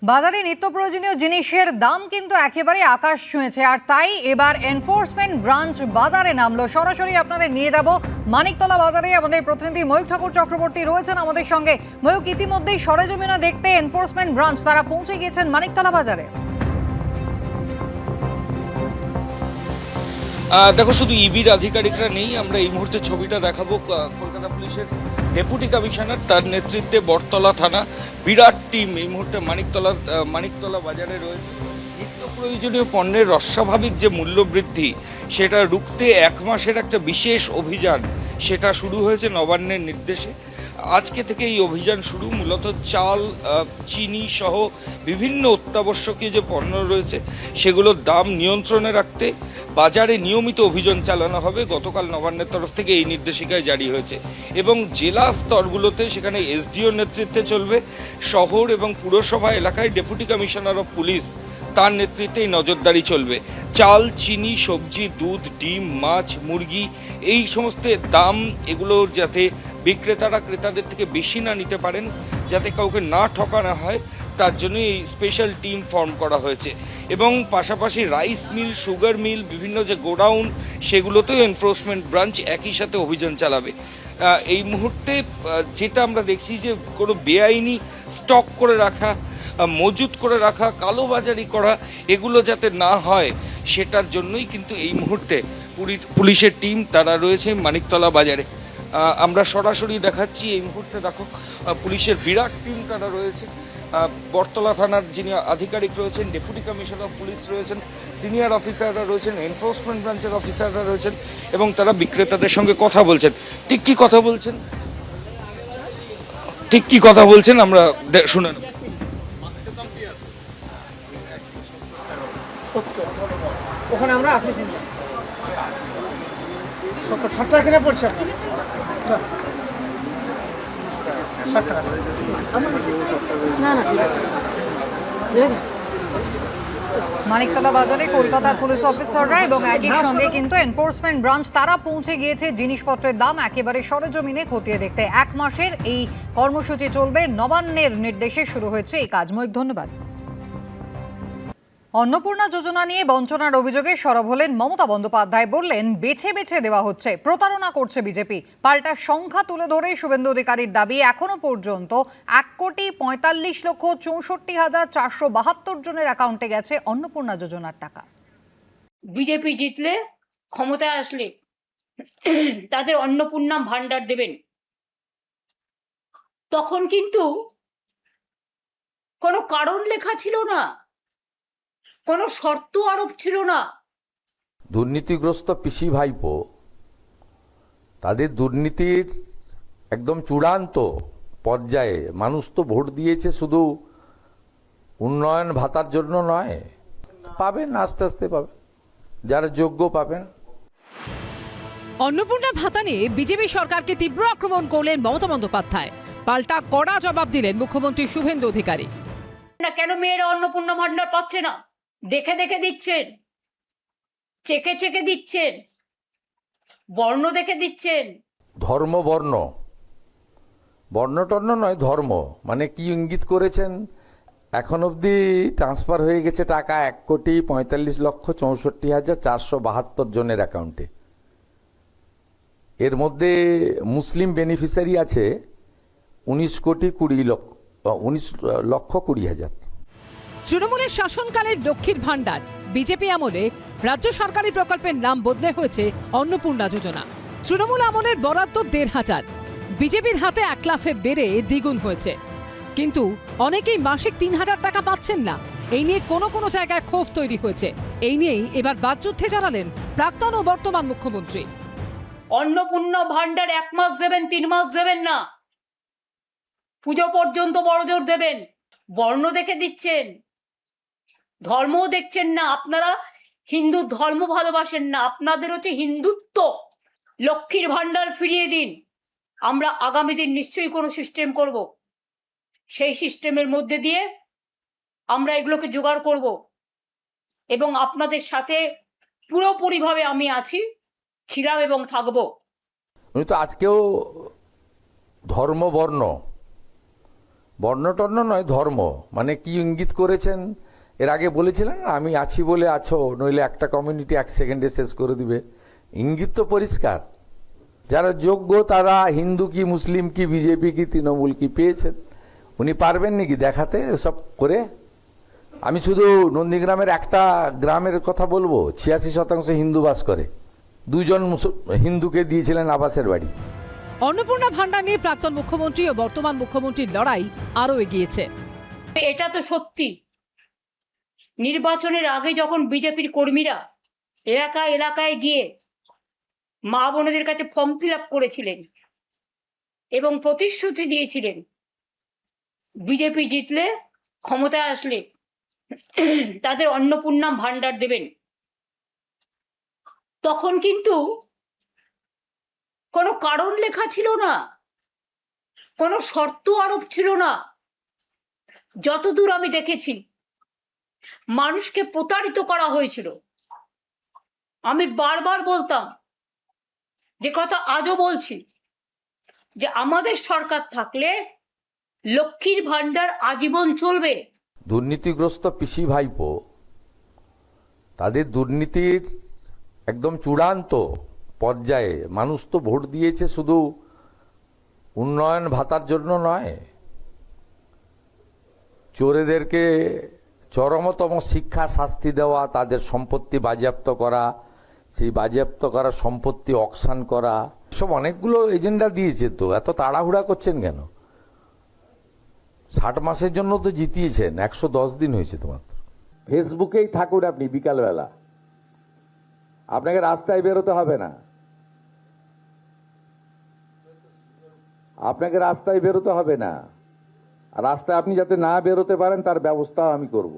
বাজারে নিত্য প্রয়োজনীয় জিনিসের দাম কিন্তু একেবারে আকাশ ছুঁয়েছে, আর তাই এবার এনফোর্সমেন্ট ব্রাঞ্চ বাজারে নামলো। সরাসরি আপনাদের নিয়ে যাব মানিকতলা বাজারে। আমাদের প্রতিনিধি ময়ূক ঠাকুর চক্রবর্তী রয়েছেন আমাদের সঙ্গে। ময়ূক, ইতিমধ্যেই সরেজমিনে দেখতে এনফোর্সমেন্ট ব্রাঞ্চ তারা পৌঁছে গিয়েছেন মানিকতলা বাজারে। দেখো, শুধু ইবির আধিকারিকরা নেই, আমরা এই মুহূর্তে ছবিটা দেখাবো। কলকাতা পুলিশের ডেপুটি কমিশনার, তার নেতৃত্বে বটতলা থানা, বিরাট টিম এই মুহূর্তে মানিকতলা বাজারে রয়েছে। নিত্য প্রয়োজনীয় পণ্যের অস্বাভাবিক যে মূল্য বৃদ্ধি, সেটা রুখতে 1 মাসের একটা বিশেষ অভিযান সেটা শুরু হয়েছে নবান্নের নির্দেশে। আজকে থেকে এই অভিযান শুরু। মূলত চাল, চিনি সহ বিভিন্ন অত্যাবশ্যকীয় যে পণ্য রয়েছে সেগুলোর দাম নিয়ন্ত্রণে রাখতে বাজারে নিয়মিত অভিযান চালানো হবে। গতকাল নবান্নের তরফ থেকে এই নির্দেশিকায় জারি হয়েছে এবং জেলা স্তরগুলোতে সেখানে এসডিওর নেতৃত্বে চলবে। শহর এবং পুরসভা এলাকায় ডেপুটি কমিশনার অফ পুলিশ, তার নেতৃত্বে এই নজরদারি চলবে। চাল, চিনি, সবজি, দুধ, ডিম, মাছ, মুরগি, এই সমস্ত দাম এগুলো যাতে বিক্রেতারা ক্রেতাদের থেকে বেশি না নিতে পারেন, যাতে কাউকে না ঠকানো হয়, তার জন্য এই স্পেশাল টিম ফর্ম করা হয়েছে। এবং পাশাপাশি রাইস মিল, সুগার মিল, বিভিন্ন যে গোডাউন, সেগুলোতেও এনফোর্সমেন্ট ব্রাঞ্চ একই সাথে অভিযান চালাবে। এই মুহূর্তে যেটা আমরা দেখছি যে কোনো বেআইনি স্টক করে রাখা, মজুত করে রাখা, কালোবাজারি করা, এগুলো যাতে না হয় সেটার জন্যই কিন্তু এই মুহূর্তে পুলিশের টিম তারা রয়েছে মানিকতলা বাজারে। আমরা সরাসরি দেখাচ্ছি। এই মুহূর্তে দেখো, পুলিশের বিরাট টিম তারা রয়েছে। বটতলা থানার যিনি আধিকারিক রয়েছেন, ডেপুটি কমিশনার অফ পুলিশ রয়েছেন, সিনিয়র অফিসাররা রয়েছেন, এনফোর্সমেন্ট ব্রাঞ্চের অফিসাররা রয়েছেন এবং তারা বিক্রেতাদের সঙ্গে কথা বলছেন। ঠিক কি কথা বলছেন আমরা শুনে নেব। ওখানে আমরা আসি 70-60 টাকা কিনে পড়ছে আপনার। 60 টাকা না না মানিকতলা বাজারে কলকাতার পুলিশ অফিসাররা এবং একই সঙ্গে কিন্তু এনফোর্সমেন্ট ব্রাঞ্চ তারা পৌঁছে গিয়েছে জিনিসপত্রের দাম একেবারে সরেজমিনে খতিয়ে দেখতে। 1 মাসের এই কর্মসূচি চলবে। নবান্নের নির্দেশে শুরু হয়েছে এই কাজ। ময়ূক, ধন্যবাদ। অন্নপূর্ণা যোজনা নিয়ে বঞ্চনার অভিযোগে সরব হলেন মমতা বন্দ্যোপাধ্যায়। বললেন, বেছে বেছে দেওয়া হচ্ছে, প্রতারণা করছে বিজেপি। পাল্টা সংখ্যা তুলে ধরে শুভেন্দু অধিকারীর দাবি, এখনো পর্যন্ত 1,45,64,472 জনের অ্যাকাউন্টে গেছে অন্নপূর্ণা যোজনার টাকা। বিজেপি জিতলে, ক্ষমতায় আসলে তাদের অন্নপূর্ণা ভান্ডার দেবেন। তখন কিন্তু কোনো কারণ লেখা ছিল না, কোনো শর্ত আরোপ ছিল না। দুর্নীতিগ্রস্ত পিসি ভাইপো তাদের দুর্নীতির একদম চূড়ান্ত পর্যায়ে মানুষ তো ভোট দিয়েছে, শুধু উন্নয়ন ভাতার জন্য নয়, পাবেন আস্তে আস্তে পাবেন, যারা যোগ্য পাবেন। অন্নপূর্ণা ভাতা নিয়ে বিজেপি সরকারকে তীব্র আক্রমণ করলেন মমতা বন্দ্যোপাধ্যায়। পাল্টা কড়া জবাব দিলেন মুখ্যমন্ত্রী শুভেন্দু অধিকারী। না, কেন মেয়েরা অন্নপূর্ণা ভান্ডার পাচ্ছে না? দেখে দেখে দিচ্ছেন, চেকে চেকে দিচ্ছেন, বর্ণ দেখে দিচ্ছেন। ধর্ম বর্ণ, বর্ণটর্ণ নয়, ধর্ম মানে কি ইঙ্গিত করেছেন? এখন অবধি ট্রান্সফার হয়ে গেছে টাকা 1,45,64,472 জনের অ্যাকাউন্টে। এর মধ্যে মুসলিম বেনিফিশিয়ারি আছে 19,20,00,000। তৃণমূলের শাসনকালের লক্ষ্মীর ভান্ডার বিজেপি আমলে রাজ্য সরকারি প্রকল্পের নাম বদলে হয়েছে অন্নপূর্ণা যোজনা। তৃণমূল আমলের বরাদ্দ 1,500, বিজেপির হাতে 1 লাফে বেড়ে দ্বিগুণ হয়েছে। কিন্তু অনেকেই মাসিক 3,000 টাকা পাচ্ছেন না। এই নিয়ে কোনো জায়গায় ক্ষোভ তৈরি হয়েছে। এই নিয়েই এবার বাকযুদ্ধে জড়ালেন প্রাক্তন ও বর্তমান মুখ্যমন্ত্রী। অন্নপূর্ণা ভান্ডার 1 মাস দেবেন, 3 মাস দেবেন না, পুজো পর্যন্ত বড়জোর দেবেন। বর্ণ দেখে দিচ্ছেন, ধর্মও দেখছেন না। আপনারা হিন্দু ধর্ম ভালোবাসেন না, আপনাদের হচ্ছে হিন্দুত্ব। লক্ষ্মীর ভান্ডার ফিরিয়ে দিন। আমরা আগামী দিন নিশ্চয়ই কোনো সিস্টেম করব, সেই সিস্টেমের মধ্যে দিয়ে আমরা এগুলোকে জোগাড় করব এবং আপনাদের সাথে পুরোপুরিভাবে আমি আছি, ছিলাম এবং থাকবো। উনি তো আজকেও ধর্ম বর্ণ বর্ণটর্ণ নয়, ধর্ম। মানে কি ইঙ্গিত করেছেন, এর আগে বলেছিলেন না, আমি আছি বলে আছো, নইলে একটা কমিউনিটি 1 সেকেন্ডে শেষ করে দিবে। ইঙ্গিত তো পরিষ্কার। যারা যোগ্য তারা হিন্দু কি মুসলিম কি বিজেপি কি তৃণমূল কি পেয়েছেন। উনি পারবেন নাকি দেখাতে সব করে? আমি শুধু নন্দীগ্রামের একটা গ্রামের কথা বলবো, 86% হিন্দু বাস করে, 2 জন হিন্দুকে দিয়েছিলেন আবাসের বাড়ি। অন্নপূর্ণা ভান্ডার নিয়ে প্রাক্তন মুখ্যমন্ত্রী ও বর্তমান মুখ্যমন্ত্রীর লড়াই আরও এগিয়েছে। এটা তো সত্যি, নির্বাচনের আগে যখন বিজেপির কর্মীরা এলাকায় এলাকায় গিয়ে মা বোনেদের কাছে ফর্ম ফিল আপ করেছিলেন এবং প্রতিশ্রুতি দিয়েছিলেন বিজেপি জিতলে, ক্ষমতায় আসলে তাদের অন্নপূর্ণা ভান্ডার দেবেন, তখন কিন্তু কোনো কারণ লেখা ছিল না, কোনো শর্ত আরোপ ছিল না। যতদূর আমি দেখেছি মানুষকে প্রতারিত করা হয়েছিল। আমি বারবার বলতাম যে কথা, আজও বলছি, যে আমাদের সরকার থাকলে লক্ষ্মীর ভান্ডার আজীবন চলবে। দুর্নীতিগ্রস্ত পিসি ভাইপো তাদের দুর্নীতির একদম চূড়ান্ত পর্যায়ে মানুষ তো ভোট দিয়েছে শুধু উন্নয়ন ভাতার জন্য নয়, চোরেদেরকে চরমতম শিক্ষা শাস্তি দেওয়া, তাদের সম্পত্তি বাজেয়াপ্ত করা, সেই বাজেয়াপ্ত করা সম্পত্তি অকশন করা, সব অনেকগুলো এজেন্ডা দিয়েছে। তো এত তাড়াহুড়া করছেন কেন? 60 মাসের জন্য তো জিতিয়েছেন, 110 দিন হয়েছে তোমার। ফেসবুকেই থাকুন আপনি বিকালবেলা, আপনাকে রাস্তায় বেরোতে হবে না, আপনাকে রাস্তায় বেরোতে হবে না। আর রাস্তায় আপনি যাতে না বেরোতে পারেন তার ব্যবস্থাও আমি করব।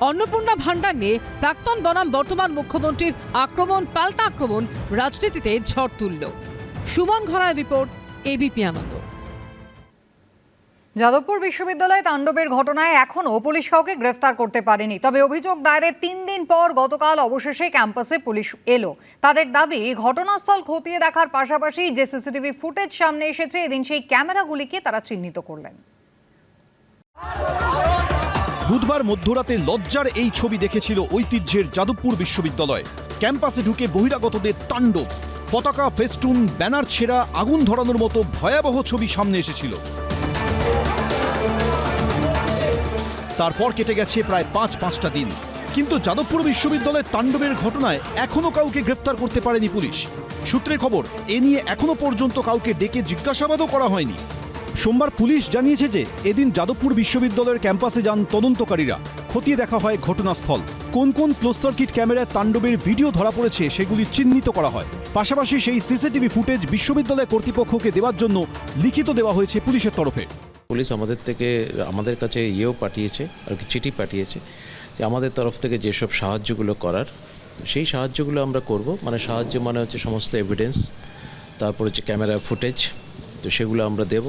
অন্নপূর্ণা ভান্ডার নিয়ে প্রাক্তন বনাম বর্তমান মুখ্যমন্ত্রীর আক্রমণ পাল্টা আক্রমণ রাজনীতিতে ঝড় তুলল। সুমন ঘরার রিপোর্ট, এবিপি আনন্দ। যাদবপুর বিশ্ববিদ্যালয়ে তাণ্ডবের ঘটনায় এখনও পুলিশ কাউকে গ্রেফতার করতে পারেনি। তবে অভিযোগ দায়েরের 3 দিন পর গতকাল অবশেষে ক্যাম্পাসে পুলিশ এলো। তাদের দাবি, ঘটনাস্থল খতিয়ে দেখার পাশাপাশি যে সিসিটিভি ফুটেজ সামনে এসেছে, এদিন সেই ক্যামেরাগুলিকে তারা চিহ্নিত করলেন। বুধবার মধ্যরাতে লজ্জার এই ছবি দেখেছিল ঐতিহ্যের যাদবপুর বিশ্ববিদ্যালয়। ক্যাম্পাসে ঢুকে বহিরাগতদের তাণ্ডব, পতাকা, ফেস্টুন, ব্যানার ছেঁড়া, আগুন ধরানোর মতো ভয়াবহ ছবি সামনে এসেছিল। তারপর কেটে গেছে প্রায় 5-5টা দিন, কিন্তু যাদবপুর বিশ্ববিদ্যালয়ের তাণ্ডবের ঘটনায় এখনো কাউকে গ্রেফতার করতে পারেনি পুলিশ। সূত্রের খবর, এ নিয়ে এখনো পর্যন্ত কাউকে ডেকে জিজ্ঞাসাবাদও করা হয়নি। সোমবার পুলিশ জানিয়েছে যে এদিন যাদবপুর বিশ্ববিদ্যালয়ের ক্যাম্পাসে যান তদন্তকারীরা। খতিয়ে দেখা হয় ঘটনাস্থল, কোন কোন ক্লোজ সার্কিট ক্যামেরায় তাণ্ডবের ভিডিও ধরা পড়েছে সেগুলি চিহ্নিত করা হয়। পাশাপাশি সেই সিসিটিভি ফুটেজ বিশ্ববিদ্যালয় কর্তৃপক্ষকে দেওয়ার জন্য লিখিত দেওয়া হয়েছে পুলিশের তরফে। পুলিশ আমাদের কাছে পাঠিয়েছে আর কি, চিঠি পাঠিয়েছে যে আমাদের তরফ থেকে যেসব সাহায্যগুলো করার সেই সাহায্যগুলো আমরা করব। মানে সাহায্য মানে হচ্ছে সমস্ত এভিডেন্স, তারপর হচ্ছে ক্যামেরা ফুটেজ, তো সেগুলো আমরা দেব।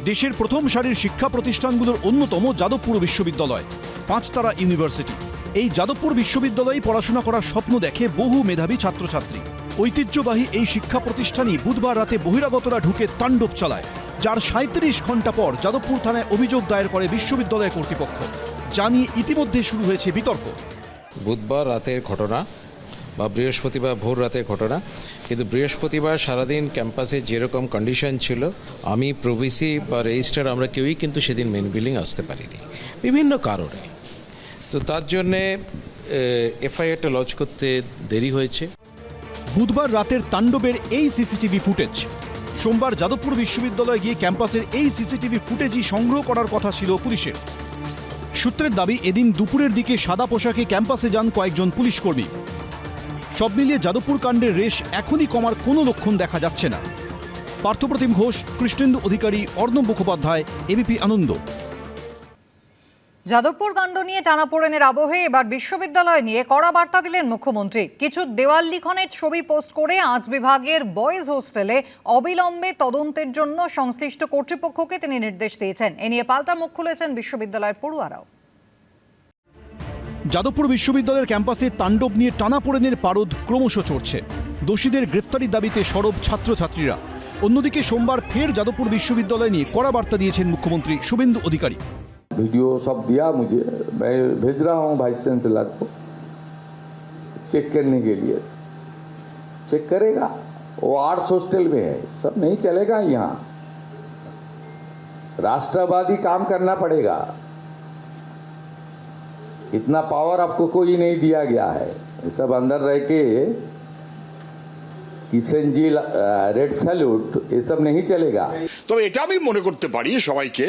দেশের প্রথম সারির শিক্ষা প্রতিষ্ঠানগুলোর অন্যতম যাদবপুর বিশ্ববিদ্যালয়, 5 তারা ইউনিভার্সিটি। এই যাদবপুর বিশ্ববিদ্যালয়ে পড়াশোনা করার স্বপ্ন দেখে বহু মেধাবী ছাত্রছাত্রী। ঐতিহ্যবাহী এই শিক্ষা প্রতিষ্ঠানই বুধবার রাতে বহিরাগতরা ঢুকে তাণ্ডব চালায়, যার 37 ঘন্টা পর যাদবপুর থানায় অভিযোগ দায়ের করে বিশ্ববিদ্যালয় কর্তৃপক্ষ। জানিয়ে ইতিমধ্যে শুরু হয়েছে বিতর্ক। বুধবার রাতের ঘটনা বা বৃহস্পতিবার ভোর রাতের ঘটনা, কিন্তু বৃহস্পতিবার সারাদিন ক্যাম্পাসে যেরকম কন্ডিশন ছিল, আমি প্রভিসি বা রেজিস্ট্রার আমরা কেউই কিন্তু সেদিন মেন বিল্ডিং আসতে পারিনি বিভিন্ন কারণে। তো তার জন্যে এফআইআরটা লঞ্চ করতে দেরি হয়েছে। বুধবার রাতের তাণ্ডবের এই সিসিটিভি ফুটেজ সোমবার যাদবপুর বিশ্ববিদ্যালয়ে গিয়ে ক্যাম্পাসের এই সিসিটিভি ফুটেজই সংগ্রহ করার কথা ছিল পুলিশের। সূত্রের দাবি, এদিন দুপুরের দিকে সাদা পোশাকে ক্যাম্পাসে যান কয়েকজন পুলিশ কর্মী। সব মিলিয়ে যাদবপুর কাণ্ডের রেশ এখনই কমার কোনো লক্ষণ দেখা যাচ্ছে না। পার্থপ্রতিম ঘোষ, কৃষ্ণেন্দু অধিকারী, অর্ণব মুখোপাধ্যায়, এবিপি আনন্দ। যাদবপুর কাণ্ড নিয়ে টানাপোড়েনের আবহে এবার বিশ্ববিদ্যালয় নিয়ে কড়া বার্তা দিলেন মুখ্যমন্ত্রী। কিছু দেওয়াল লিখনের ছবি পোস্ট করে আজ বিভাগের বয়েজ হোস্টেলে অবিলম্বে তদন্তের জন্য সংশ্লিষ্ট কর্তৃপক্ষকে তিনি নির্দেশ দিয়েছেন। এ নিয়ে পাল্টা মুখ খুলেছেন বিশ্ববিদ্যালয়ের পড়ুয়ারাও। যাদবপুর বিশ্ববিদ্যালয়ের ক্যাম্পাসে তাণ্ডব নিয়ে টানাপোড়েনের পারদ ক্রমশ চড়ছে। দোষীদের গ্রেফতারির দাবিতে সরব ছাত্রছাত্রীরা। অন্যদিকে সোমবার ফের যাদবপুর বিশ্ববিদ্যালয় নিয়ে কড়া বার্তা দিয়েছেন মুখ্যমন্ত্রী শুভেন্দু অধিকারী। वीडियो सब दिया मुझे, मैं भेज रहा हूँ वाइस चांसलर को चेक करने के लिए। चेक करेगा, वो आर्ट्स हॉस्टल में है, सब नहीं चलेगा यहाँ। राष्ट्रवादी काम करना पड़ेगा, इतना पावर आपको कोई नहीं दिया गया है। ये सब अंदर रह के किशन जी रेड सैल्यूट ये सब नहीं चलेगा। তবে এটা আমি মনে করতে পারি সবাইকে,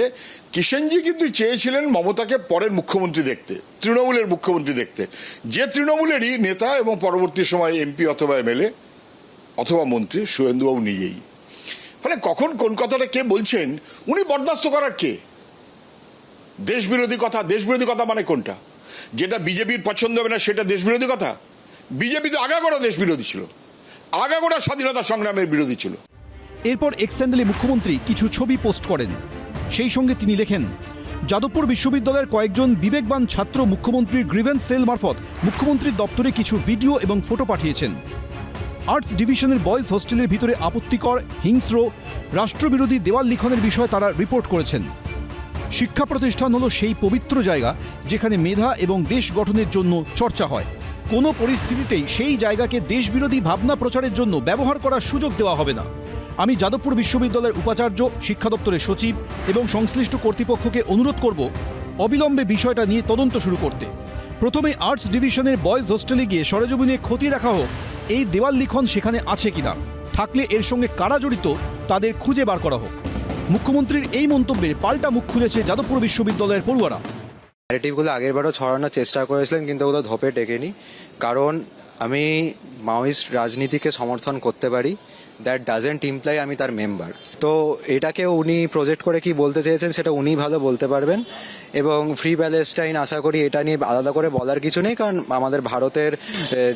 কিষেনজি কিন্তু চেয়েছিলেন মমতাকে পরের মুখ্যমন্ত্রী দেখতে, তৃণমূলের মুখ্যমন্ত্রী দেখতে, যে তৃণমূলেরই নেতা এবং পরবর্তী সময় এমপি অথবা এমএলএ অথবা মন্ত্রী শুভেন্দুবাবু নিজেই। ফলে কখন কোন কথাটা কে বলছেন উনি বরদাস্ত করার কে? দেশবিরোধী কথা মানে কোনটা? যেটা বিজেপির পছন্দ হবে না সেটা দেশবিরোধী কথা? বিজেপি তো আগাগোড়া দেশবিরোধী ছিল, আগাগোড়া স্বাধীনতা সংগ্রামের বিরোধী ছিল। এরপর এক্স হ্যান্ডেলে মুখ্যমন্ত্রী কিছু ছবি পোস্ট করেন। সেই সঙ্গে তিনি লেখেন, যাদবপুর বিশ্ববিদ্যালয়ের কয়েকজন বিবেকবান ছাত্র মুখ্যমন্ত্রীর গ্রিভেন্স সেল মারফত মুখ্যমন্ত্রীর দপ্তরে কিছু ভিডিও এবং ফটো পাঠিয়েছেন। আর্টস ডিভিশনের বয়েজ হোস্টেলের ভিতরে আপত্তিকর, হিংস্র, রাষ্ট্রবিরোধী দেওয়াল লিখনের বিষয়ে তারা রিপোর্ট করেছেন। শিক্ষা প্রতিষ্ঠান হলো সেই পবিত্র জায়গা যেখানে মেধা এবং দেশ গঠনের জন্য চর্চা হয়। কোনো পরিস্থিতিতেই সেই জায়গাকে দেশবিরোধী ভাবনা প্রচারের জন্য ব্যবহার করার সুযোগ দেওয়া হবে না। আমি যাদবপুর বিশ্ববিদ্যালয়ের উপাচার্য, শিক্ষা দপ্তরের সচিব এবং সংশ্লিষ্ট কর্তৃপক্ষকে অনুরোধ করব অবিলম্বে বিষয়টা নিয়ে তদন্ত শুরু করতে। প্রথমে আর্টস ডিভিশনের বয়েজ হোস্টেলে গিয়ে সরেজমিনে খতিয়ে দেখা হোক এই দেওয়াল লিখন সেখানে আছে কিনা, থাকলে এর সঙ্গে কারা জড়িত তাদের খুঁজে বার করা হোক। মুখ্যমন্ত্রীর এই মন্তব্যে পাল্টা মুখ খুলেছে যাদবপুর বিশ্ববিদ্যালয়ের পড়ুয়ারা। ন্যারেটিভগুলো আগেরবারও ছড়ানোর চেষ্টা করেছিলেন কিন্তু ওগুলো ধোপে টেকেনি, কারণ আমি মাওয়িস্ট রাজনীতিকে সমর্থন করতে পারি, দ্যাট ডাজেন্ট ইমপ্লাই আমি তার মেম্বার। তো এটাকে উনি প্রজেক্ট করে কি বলতে চেয়েছেন সেটা উনি ভালো বলতে পারবেন। এবং ফ্রি প্যালেস্টাইন আশা করি এটা নিয়ে আলাদা করে বলার কিছু নেই, কারণ আমাদের ভারতের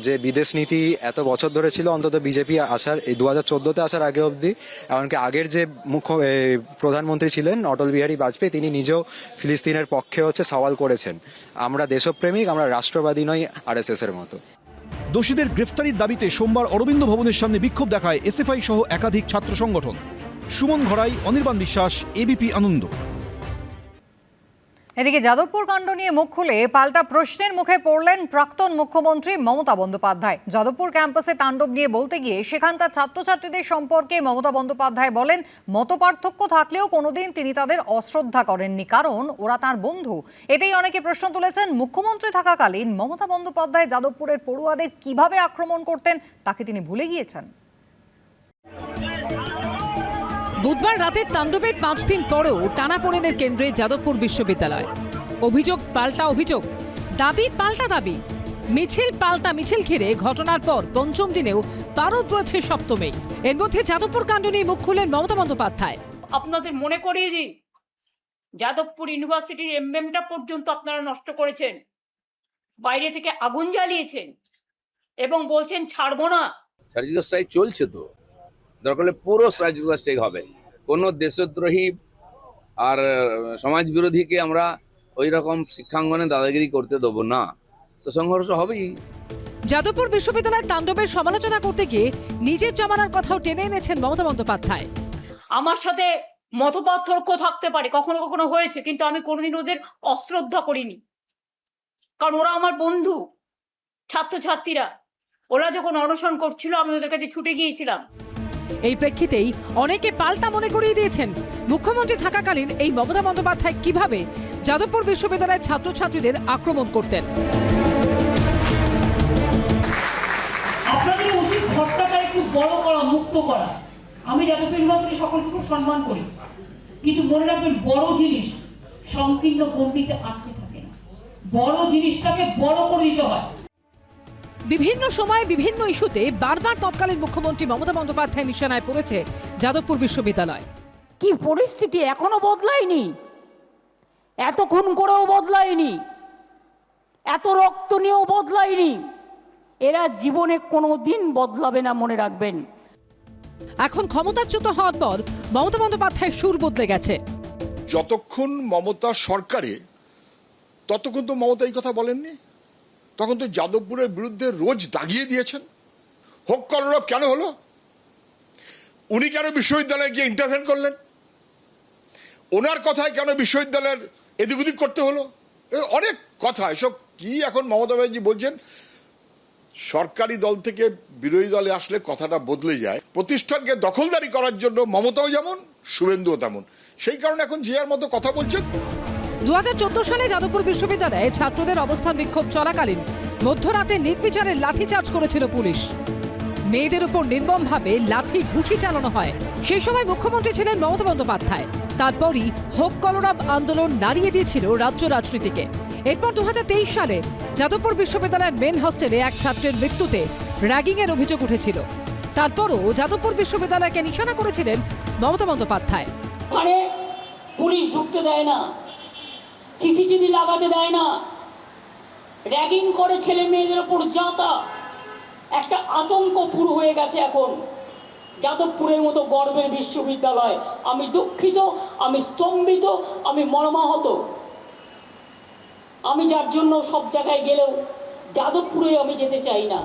যে বিদেশ নীতি এত বছর ধরে ছিল, অন্তত বিজেপি আসার এই 2014-তে আসার আগে অবধি, এমনকি আগের যে প্রধানমন্ত্রী ছিলেন অটল বিহারী বাজপেয়ী, তিনি নিজেও ফিলিস্তিনের পক্ষে সওয়াল করেছেন। আমরা দেশপ্রেমিক, আমরা রাষ্ট্রবাদী নই আরএসএস এর মতো। দোষীদের গ্রেফতারির দাবিতে সোমবার অরবিন্দ ভবনের সামনে বিক্ষোভ দেখায় এসএফআই সহ একাধিক ছাত্র সংগঠন। সুমন ঘরাই, অনির্বাণ বিশ্বাস, এবিপি আনন্দ। এদিকে যাদবপুর কাণ্ড নিয়ে মুখ খুলে পাল্টা প্রশ্নের মুখে পড়লেন প্রাক্তন মুখ্যমন্ত্রী মমতা বন্দ্যোপাধ্যায়। যাদবপুর ক্যাম্পাসে তাণ্ডব নিয়ে বলতে গিয়ে সেখানকার ছাত্রছাত্রীদের সম্পর্কে মমতা বন্দ্যোপাধ্যায় বলেন, মতপার্থক্য থাকলেও কোনোদিন তিনি তাদের অশ্রদ্ধা করেননি, কারণ ওরা তার বন্ধু। এতেই অনেকে প্রশ্ন তুলেছেন, মুখ্যমন্ত্রী থাকাকালীন মমতা বন্দ্যোপাধ্যায় যাদবপুরের পড়ুয়াদের কিভাবে আক্রমণ করতেন তাকে তিনি ভুলে গিয়েছেন। বুধবার রাতের তাণ্ডবের 5 দিন পরেও টানাপোড়েনের কেন্দ্রে যাদবপুর বিশ্ববিদ্যালয়। অভিযোগ পাল্টা অভিযোগ, দাবি পাল্টা দাবি, মিছিল পাল্টা মিছিল ঘিরে ঘটনার পর পঞ্চম দিনেও পারদ রয়েছে সপ্তমে। এর মধ্যে যাদবপুর কাণ্ড নিয়ে মুখ খুললেন মমতা বন্দ্যোপাধ্যায়। আপনাদের মনে করিয়ে দিই, যাদবপুর ইউনিভার্সিটির এমবেমটা পর্যন্ত আপনারা নষ্ট করেছেন, বাইরে থেকে আগুন জ্বালিয়েছেন এবং বলছেন ছাড়বো না। সার্জিক্যাল স্ট্রাইক চলছে, তো দরকার হলে পুরো সার্জিক্যাল স্ট্রাইক হবে। কোনো দেশদ্রোহী আর সমাজ বিরোধীকে আমরা ওই রকম শিক্ষাঙ্গনে দাদাগিরি করতে দেবো না, তো সংঘর্ষ হবেই। যাদবপুর বিশ্ববিদ্যালয়ের তাণ্ডবের সমালোচনা করতে গিয়ে নিজের জমানার কথাও টেনে এনেছেন মমতা বন্দ্যোপাধ্যায়। আমার সাথে মতপার্থক্য থাকতে পারে, কখনো কখনো হয়েছে, কিন্তু আমি কোনোদিন ওদের অশ্রদ্ধা করিনি, কারণ ওরা আমার বন্ধু। ছাত্রছাত্রীরা ওরা যখন অনশন করছিল আমি ওদের কাছে ছুটে গিয়েছিলাম। এই প্রেক্ষিতেই অনেকে পাল্টা মনে করিয়ে দিয়েছেন, মুখ্যমন্ত্রী থাকাকালীন এই মমতা বন্দ্যোপাধ্যায় কিভাবে যাদবপুর বিশ্ববিদ্যালয়ের ছাত্রছাত্রীদের আক্রমণ করতেন। আপনাদের উচিত ঘরটাকে একটু বড় করা, মুক্ত করা। আমি যাদবপুর ইউনিভার্সিটি সকলকে খুব সম্মান করি, কিন্তু মনে রাখবেন বড় জিনিস সংকীর্ণ গণ্ডিতে আটকে থাকে না, বড় জিনিসটাকে বড় করে দিতে হয়। বিভিন্ন সময়ে বিভিন্ন ইস্যুতে বারবার তৎকালীন মুখ্যমন্ত্রী মমতা বন্দ্যোপাধ্যায় নিশানায় পড়েছে যাদবপুর বিশ্ববিদ্যালয়। কি পরিস্থিতি এখনো বদলায়নি, এত খুন করেও বদলায়নি, এত রক্ত নিয়েও বদলায়নি, এরা জীবনে কোনোদিন বদলাবে না, মনে রাখবেন। এখন ক্ষমতাচ্যুত হওয়ার পর মমতা বন্দ্যোপাধ্যায়ের সুর বদলে গেছে। যতক্ষণ মমতা সরকারে ততক্ষণ তো মমতা এই কথা বলেননি, তখন তো যাদবপুরের বিরুদ্ধে রোজ দাগিয়ে দিয়েছেন। হোক কলরব কেন হলো? উনি কেন বিশ্ববিদ্যালয়ে গিয়ে ইন্টারভেন করলেন? ওনার কথায় কেন বিশ্ববিদ্যালয়ের এদিক ওদিক করতে হলো? অনেক কথা, এসব কি এখন মমতা ব্যানার্জি বলছেন সরকারি দল থেকে বিরোধী দলে আসলে কথাটা বদলে যায়। প্রতিষ্ঠানকে দখলদারি করার জন্য মমতাও যেমন, শুভেন্দুও তেমন। সেই কারণে এখন জিয়ার মতো কথা বলছেন। 2014 সালে যাদবপুর বিশ্ববিদ্যালয়ে ছাত্রদের অবস্থান বিক্ষোভ চলাকালীন মধ্যরাতে নির্বিচারে লাঠিচার্জ করেছিল পুলিশ। মেয়েদের উপর নির্মমভাবে লাঠি ঘুষি চালানো হয়। সেই সময় মুখ্যমন্ত্রী ছিলেন মমতা বন্দ্যোপাধ্যায়। তারপরই হোক কলরব আন্দোলন নাড়িয়ে দিয়েছিল রাজ্য রাজনীতিকে। এরপর 2023 সালে যাদবপুর বিশ্ববিদ্যালয়ের মেন হস্টেলে এক ছাত্রের মৃত্যুতে র্যাগিংয়ের অভিযোগ উঠেছিল। তারপরও যাদবপুর বিশ্ববিদ্যালয়কে নিশানা করেছিলেন মমতা বন্দ্যোপাধ্যায়। ওখানে পুলিশ ঢুকতে দেয় না, সিসিটিভি লাগাতে দেয় না, র্যাগিং করে ছেলে মেয়েদের উপর যাতা, একটা আতঙ্ক পুরো হয়ে গেছে এখন যাদবপুরের মতো গর্বের বিশ্ববিদ্যালয়। আমি দুঃখিত, আমি স্তম্ভিত, আমি মর্মাহত। আমি যার জন্য সব জায়গায় গেলেও যাদবপুরে আমি যেতে চাই না।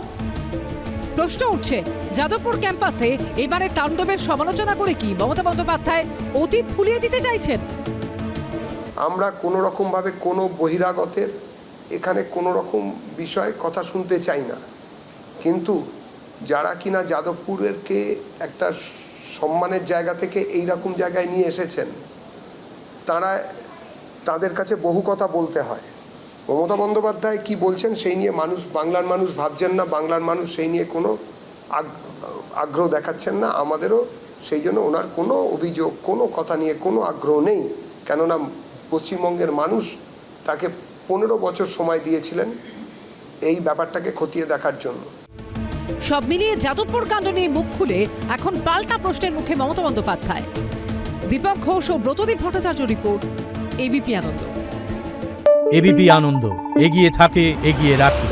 প্রশ্ন উঠছে, যাদবপুর ক্যাম্পাসে এবারে তাণ্ডবের সমালোচনা করে কি মমতা বন্দ্যোপাধ্যায় অতীত ভুলিয়ে দিতে চাইছেন? আমরা কোনো রকমভাবে কোনো বহিরাগতের এখানে কোনো রকম বিষয়ে কথা শুনতে চাই না, কিন্তু যারা কিনা যাদবপুরেরকে একটা সম্মানের জায়গা থেকে এই রকম জায়গায় নিয়ে এসেছেন, তাদের কাছে বহু কথা বলতে হয়। মমতা বন্দ্যোপাধ্যায় কি বলছেন সেই নিয়ে বাংলার মানুষ ভাবছেন না, বাংলার মানুষ সেই নিয়ে কোনো আগ্রহ দেখাচ্ছেন না। আমাদেরও সেই জন্য ওনার কোনো অভিযোগ, কোনো কথা নিয়ে কোনো আগ্রহ নেই, কেননা পশ্চিমবঙ্গের মানুষ তাকে 15 বছর সময় দিয়েছিলেন এই ব্যাপারটাকে খতিয়ে দেখার জন্য। সব মিলিয়ে যাদবপুর কাণ্ড নিয়ে মুখ খুলে এখন পাল্টা প্রশ্নের মুখে মমতা বন্দ্যোপাধ্যায়। দীপক ঘোষ ও ব্রতদীপ ভট্টাচার্য রিপোর্ট, এবিপি আনন্দ। এবিপি আনন্দ, এগিয়ে থাকে, এগিয়ে রাখে।